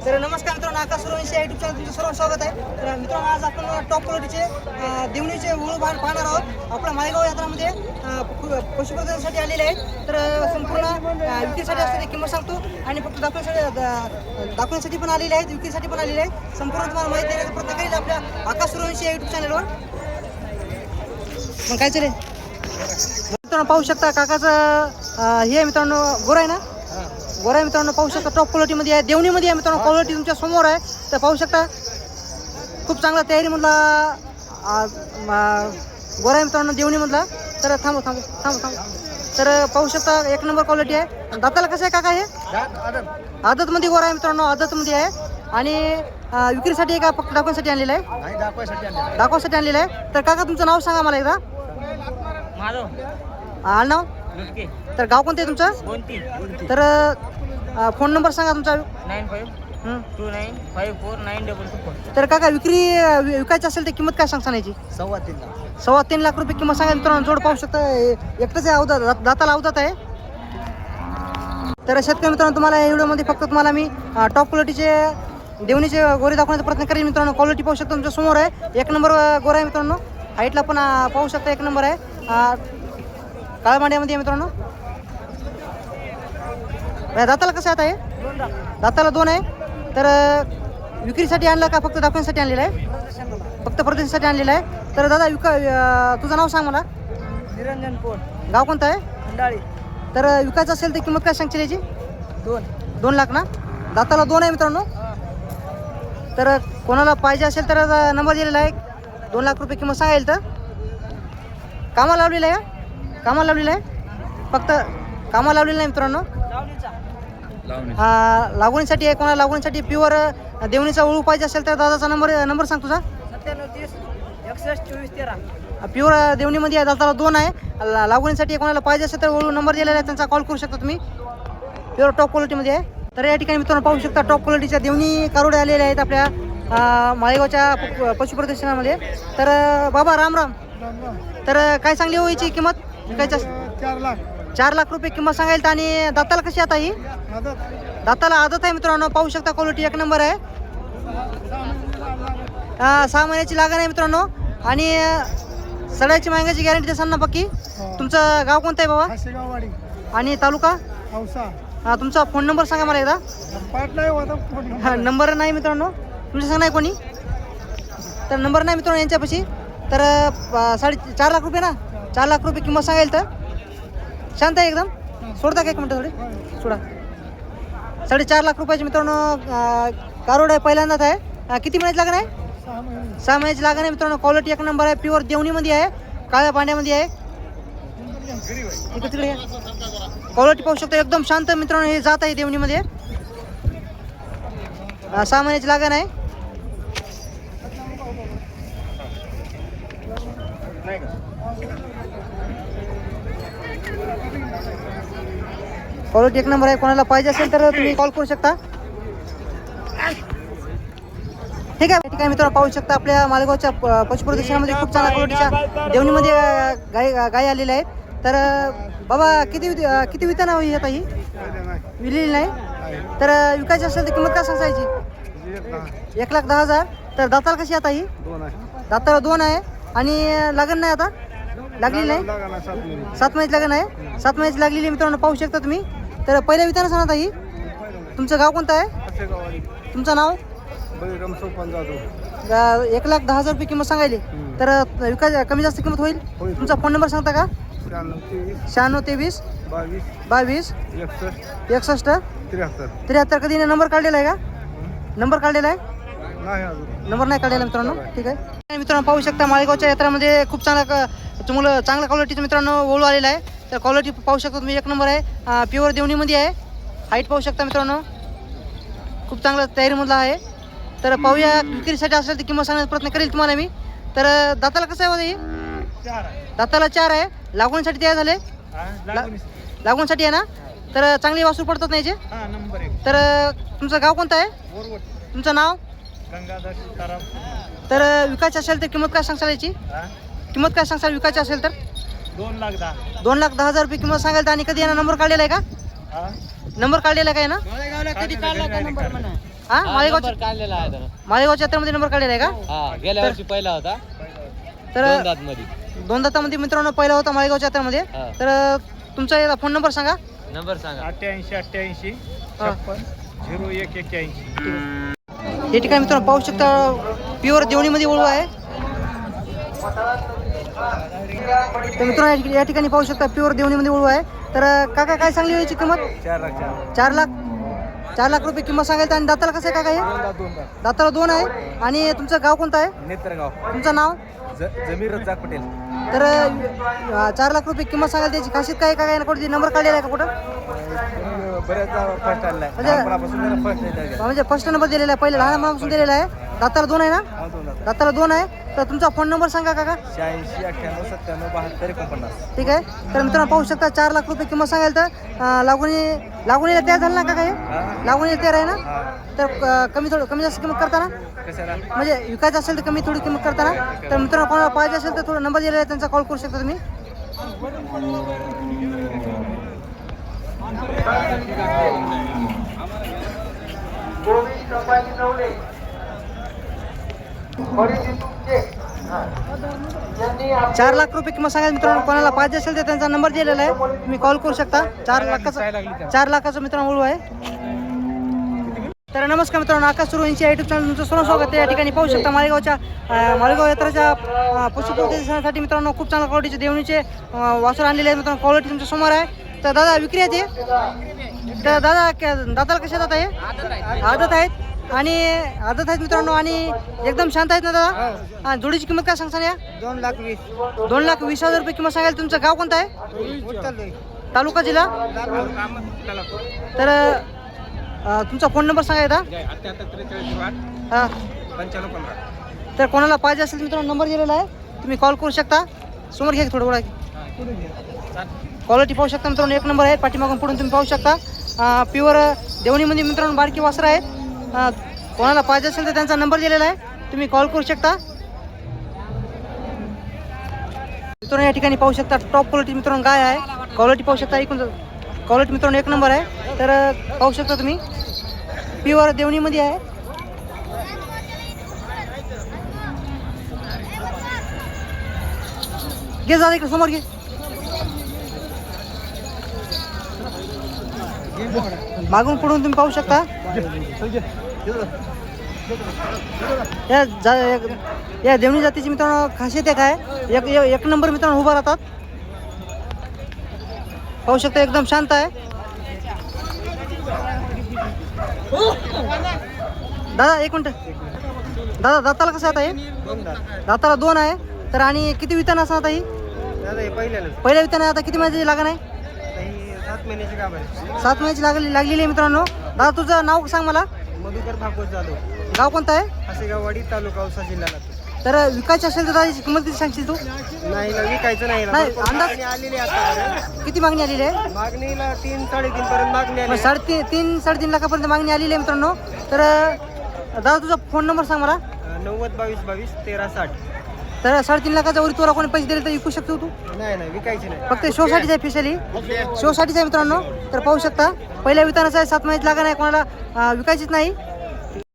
तर नमस्कार मित्रांनो, आकाश सूर्यवंशी या यूट्यूब चॅनल तुमचं सर्व स्वागत आहे. तर मित्रांनो, आज आपण टॉप क्वालिटीचे देवणीचे वळू पाहणार आहोत. आपल्या मालेगाव यात्रामध्ये पशुप्रदर्शनासाठी आलेले आहेत. तर संपूर्ण विक्रीसाठी असते ते किंमत सांगतो आणि फक्त दाखवण्यासाठी पण आलेले आहेत, विक्रीसाठी पण आलेले आहेत. संपूर्ण तुम्हाला माहिती देण्याचा प्रयत्न करेल आपल्या आकाश सूर्यवंशी या यूट्यूब चॅनलवर. मग काय चालेल मित्रांनो, पाहू शकता काकाचं हे मित्रांनो गोरा आहे ना, गोरा मित्रांनो पाहू शकता. टॉप क्वालिटीमध्ये आहे, देवणीमध्ये आहे मित्रांनो. क्वालिटी तुमच्या समोर आहे. तर पाहू शकता खूप चांगला तयारीमधला गोरा आहे मित्रांनो, देवणीमधला. तर थांबू. तर पाहू शकता एक नंबर क्वालिटी आहे. दाताला कसं आहे काका हे? आदतमध्ये गोरा आहे मित्रांनो, आदतमध्ये आहे. आणि विक्रीसाठी आहे का फक्त दाखवण्यासाठी आणलेलं आहे? दाखवण्यासाठी आणलेलं आहे. तर काका तुमचं नाव सांगा मला एकदा. नाव तर गाव कोणतं आहे तुमचं? तर फोन नंबर सांगा तुमचा. 9529549224. तर काका विकायची असेल तर किंमत काय सांगता याची? 3.25 लाख रुपये किंमत सांगा मित्रांनो. जोड पाहू शकता, एकटंच आहे, दाताला अवधात आहे. तर शेतकरी मित्रांनो, तुम्हाला या व्हिडिओमध्ये फक्त तुम्हाला मी टॉप क्वालिटीचे देवणीचे गोरे दाखवण्याचा प्रयत्न करेल मित्रांनो. क्वालिटी पाहू शकता तुमच्या समोर आहे. एक नंबर गोरा आहे मित्रांनो. हाईटला पण पाहू शकता एक नंबर आहे. काळ्या मांड्यामध्ये आहे मित्रांनो. दाताला कसं आता आहे? दाताला 2 आहे. तर विक्रीसाठी आणलं का फक्त दाखवण्यासाठी आणलेलं आहे? फक्त प्रदर्शनासाठी आणलेलं आहे. तर दादा तुझं नाव सांग मला. निरंजन पोट, गाव कोणतं आहे? खंडाळी. तर विकायचं असेल तर किंमत काय सांगशील याची? 2 लाख ना. दाताला 2 आहे मित्रांनो. तर कोणाला पाहिजे असेल तर नंबर दिलेला आहे. 2 लाख रुपये किंमत सांगायला. तर कामाला लावलेलं आहे का? कामाला लावलेलं आहे, फक्त कामाला लावलेलं नाही मित्रांनो. लागवणीसाठी आहे. कोणाला लागवणीसाठी प्युअर देवणीचा वळू पाहिजे असेल तर दादाचा नंबर सांग तुझा. 9730616113. प्युअर देवणीमध्ये आहे. दादाला 2 आहे. लागवणीसाठी कोणाला पाहिजे असेल तर वळू नंबर दिलेला आहे, त्यांचा कॉल करू शकता तुम्ही. प्युअर टॉप क्वालिटीमध्ये आहे. तर या ठिकाणी मित्रांनो पाहू शकता टॉप क्वालिटीच्या देवणी कारोडे आलेले आहेत आपल्या मालेगावच्या पशुप्रदर्शनामध्ये. तर बाबा राम राम. तर काय सांगली हो याची किंमत विकायच्या? 4 लाख रुपये किंमत सांगायला. आणि दाताला कशी आता ही? दाताला आदत आहे मित्रांनो. पाहू शकता क्वालिटी एक नंबर आहे. 6 महिन्याची लागण आहे मित्रांनो. आणि सड्याची मांगाची गॅरंटी देसान ना पक्की? तुमचं गाव कोणतं आहे बाबा? आणि तालुका? तुमचा फोन नंबर सांगा मला एकदा. नंबर नाही मित्रांनो तुमच्या सांग नाही कोणी. तर नंबर नाही मित्रांनो यांच्यापाशी. तर 4.5 लाख रुपये ना. 4 लाख रुपये किंमत सांगायला. तर शांत आहे एकदम. सोडता का एक मिनटं थोडी? सोडा. 4.5 लाख रुपयाचे मित्रांनो कारोड आहे. पहिल्यांदाच आहे. किती महिन्याची लागण आहे? 6 महिन्याची लागण आहे मित्रांनो. क्वालिटी एक नंबर आहे. प्युअर देवणीमध्ये आहे, काळ्या पांड्यामध्ये आहे. तिकडे क्वालिटी पाहू शकता एकदम शांत मित्रांनो. हे जात आहे देवणीमध्ये. 6 महिन्याची लागण आहे. क्वालिटी एक नंबर आहे. कोणाला पाहिजे असेल तर तुम्ही कॉल करू शकता. ठीक आहे. ठीक आहे मित्रांनो, पाहू शकता आपल्या मालेगावच्या पशुप्रदर्शनामध्ये खूप चांगल्या क्वालिटीच्या देवणीमध्ये गाय आलेल्या आहेत. तर बाबा किती विताना होई आता ही? विलेली नाही. तर विकायची असेल तर किंमत काय सांगायची? 1,10,000. तर दाताला कशी आता ही? दाताला 2 आहे. आणि लागण नाही आता? लागलेली नाही. 7 महिन्याची लागण आहे. 7 महिन्याची लागलेली मित्रांनो पाहू शकता तुम्ही. तर पहिल्या विताना सांगा ही. तुमचं गाव कोणतं आहे? तुमचं नाव? 1,10,000 रुपये किंमत सांगायली. तर विकाय कमी जास्त किंमत होईल. तुमचा फोन नंबर सांगता का? 9623 22 61 73. कधी नंबर काढलेला आहे का? नंबर काढलेला आहे? नंबर नाही काढलेला मित्रांनो. ठीक आहे मित्रांनो, पाहू शकता मालेगावच्या यात्रामध्ये खूप तुम्हाला चांगल्या क्वालिटीचं मित्रांनो वळू आलेला आहे. तर क्वालिटी पाहू शकता तुम्ही एक नंबर आहे. प्युअर देवणीमध्ये आहे. हाईट पाहू शकता मित्रांनो. खूप चांगला तयारीमधला आहे. तर पाहूया विक्रीसाठी असेल तर किंमत सांगण्याचा प्रयत्न करेल तुम्हाला मी. तर दाताला कसं आहे ही? दाताला 4 आहे. लागवणीसाठी तयार झाले? लागवणीसाठी आहे ना. तर चांगली वासरू पडतात नाही याचे. तर तुमचं गाव कोणतं आहे? तुमचं नाव? तर विकायची असेल तर किंमत काय सांगशाल याची? किंमत काय सांगशाल विकायची असेल तर? 2,10,000 रुपये किंमत सांगायला. आणि कधी यांना नंबर काढलेला आहे का? नंबर काढलेला काय ना? हा मालेगावच्या काढलेला आहे त्यानं. मालेगावच्या यात्रेमध्ये नंबर काढलेला आहे का? हा गेल्या वर्षी पहिला होता तर मध्ये. दोन दातामध्ये मित्रांनो पहिला होता मालेगावच्या यात्रेमध्ये. हा. तर तुमचा याला फोन नंबर सांगा. नंबर सांगा. 88 हा. 0181. या ठिकाणी मित्रांनो पाहू शकता प्युअर देवणीमध्ये वळू आहे. तर मित्रांनो या ठिकाणी पाहू शकता प्युअर देवणीमध्ये वळू आहे. तर काका काय सांगली याची किंमत? 4 लाख रुपये किंमत सांगायचं. आणि दाताला कसं आहे काका हे? दाताला 2 आहे. आणि तुमचं गाव कोणतं आहे? नेत्रगाव. तुमचं नाव? जमीर रज्जाक पटेल. तर 4 लाख रुपये किंमत सांगायला त्याची खासियत काय काय कुठे नंबर काढलेला आहे का कुठं? बऱ्याच फर्स्ट आलाय. लहानपणापासून फर्स्ट आहे. म्हणजे फर्स्ट नंबर दिलेला आहे, पहिले लहानपणापासून दिलेला आहे. दाताला 2 आहे ना? दाताला 2 आहे. तर तुमचा फोन नंबर सांगा काका. 86 98 97 72 49. ठीक आहे. तर मित्रांनो पाहू शकता 4 लाख रुपये किंमत सांगायला. तर लागून तयार झालं ना काका हे? लागून तयार आहे ना? तर कमी जास्त किंमत करताना कशाला? म्हणजे विकायचं असेल तर कमी थोडी किंमत करताना. तर मित्रांनो कोणाला पाहिजे असेल तर थोडा नंबर दिलेला आहे, त्यांचा कॉल करू शकता तुम्ही. चार लाख रुपये किंमत सांगायला मित्रांनो कोणाला पाहिजे असेल तर त्यांचा नंबर दिलेला आहे, तुम्ही कॉल करू शकता. 4 लाखाचा मित्रांनो ओळू आहे. तर नमस्कार मित्रांनो, आकाश सुरू यांची युट्यूब चॅनल तुमचं सर्व स्वागत आहे. या ठिकाणी पाहू शकता मालेगाव यात्रेच्या पशुप्रदर्शनासाठी मित्रांनो खूप चांगल्या क्वालिटीचे देवणीचे वासर आणलेले आहेत मित्रांनो. क्वालिटी तुमच्या समोर आहे. तर दादा विक्री आहे ते. तर दादा दादाला कसे जात आहे? आदत आहेत. आणि आदत आहेत मित्रांनो आणि एकदम शांत आहेत ना दादा? जोडीची किंमत काय सांगता या? 2,20,000. 2,20,000 रुपये किंमत सांगायला. तुमचं गाव कोणतं आहे? तालुका जिल्हा? तर तुमचा फोन नंबर सांगा एकदा. 78 हां 95 15. तर कोणाला पाहिजे असेल मित्रांनो नंबर दिलेला आहे, तुम्ही कॉल करू शकता. समोर घ्या थोडं थोडं. क्वालिटी पाहू शकता मित्रांनो, 1 नंबर आहे. पाठीमागून पुढून तुम्ही पाहू शकता. प्युअर देवणीमध्ये मित्रांनो बारकी वासर आहेत. कोणाला पाहिजे असेल तर त्यांचा नंबर दिलेला आहे, तुम्ही कॉल करू शकता. मित्रांनो या ठिकाणी पाहू शकता टॉप क्वालिटी मित्रांनो गाय आहे. क्वालिटी पाहू शकता, एकूण क्वालिटी मित्रांनो 1 नंबर आहे. तर पाहू शकता तुम्ही प्युअर देवणीमध्ये आहे. घे जा इकडे समोर घे. मागून पुढून तुम्ही पाहू शकता. या देवणी जातीची मित्रांनो खासियत एक आहे, एक नंबर मित्रांनो उभा राहतात. पाहू शकता एकदम शांत आहे. दादा 1 मिनिट. दादा दाताला कसं आता हे? दाताला 2 आहे. तर आणि किती वितान असं आता ही? पहिल्या वितान आता किती महिन्याची लागण आहे? 7 महिन्याची गाभ आहे. 7 महिन्याची लागलेली आहे मित्रांनो. दादा तुझं नाव सांग मला. मधुकर भागवत जाधव. गाव कोणतं आहे? हसेगाववाडी, तालुका औसा, जिल्हा लातूर. तर विकायची असेल तर दादाची किंमत किती सांगशील तू? नाही ना, विकायचं नाही ना. नाही, भरपूर अंदाज- मागणी आलेली आहे आता. किती मागणी आलेली आहे? मागणीला 3-3.5 पर्यंत मागणी आली आहे. 3.5 लाखापर्यंत मागणी आलेली आहे मित्रांनो. तर दादा तुझा फोन नंबर सांग मला. 90 22 22 13 60. तर 3.5 लाखाच्या वरी तुला कोणी पैसे दिले तर विकू शकतो तू? नाही नाही, विकायची नाही. फक्त शोसाठीच आहे, स्पेशली शोसाठीच आहे मित्रांनो. तर पाहू शकता पहिल्या वितानाचं आहे, 7 महिन्याची लागण आहे, कोणाला विकायचीच नाही.